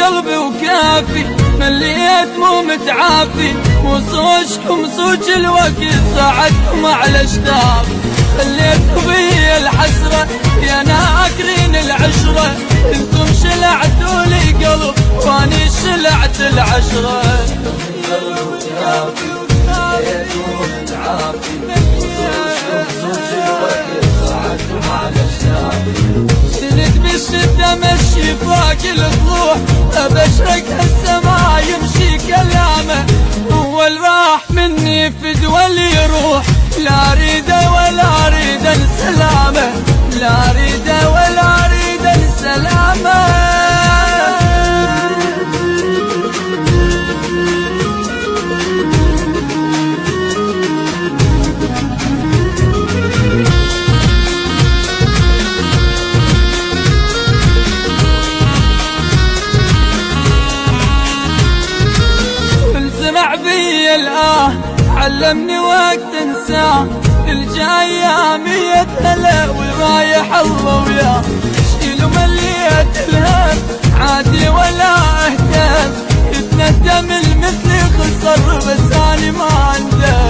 قلبي وكافي، مليت مو متعافي، وصوجكم صوج الوقت ساعدكم على اشتاف. خليتوا بي الحسرة يا ناكرين العشرة، انتم شلعتوا لي قلب واني شلعت العشرة. سند بالشدة مشي فوق الطلوع، ابشرك هالسما يمشي كلامه، هو الراح مني في دول يروح، لا اريده ولا اريد السلامه، لا اريده ولا اريد السلامه. علمني وقت انساه، الجاية 100 هلا والرايح الله وياه، شيلوا مليت الهم عادي ولا اهتم، يتندم المثل خسر بس اني ما عنده.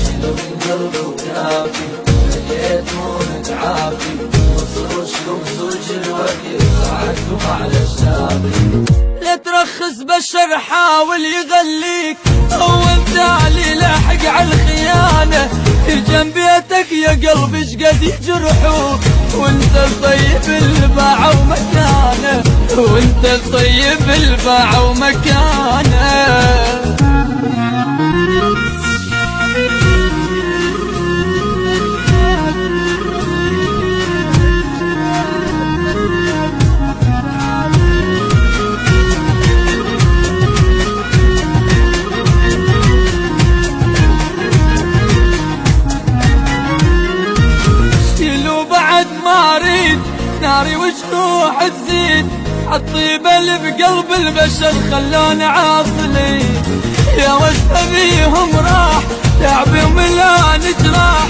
شيلوا من قلبي وكافي، مليت مو متعافي، وصوجكم صوج الوقت ساعدكم على الشافي. لا ترخص بشر حاول يغليك، اول تالي لاحق على الخيانة، جنب بيتك يا قلبي شقد يجرحوك، وانت الطيب الباع ومكانه، وانت الطيب الباع ومكانه. ناري وجروح تزيد، الطيبة اللي بقلب البشر خلوني عاصلي، يا وجه بيهم راح تعبي وملان جراح،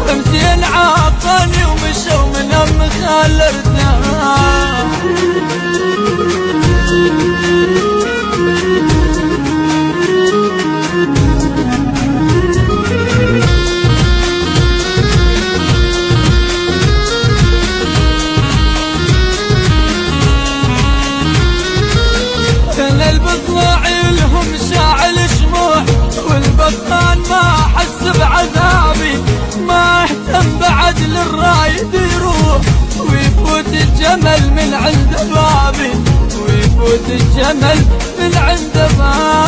ومتين عاطاني ومشوا من ام خال ارتاح. والبطان ما حس بعذابي، ما اهتم بعد للرايد يروح، ويفوت الجمل من عند بابي، ويفوت الجمل من عند بابي.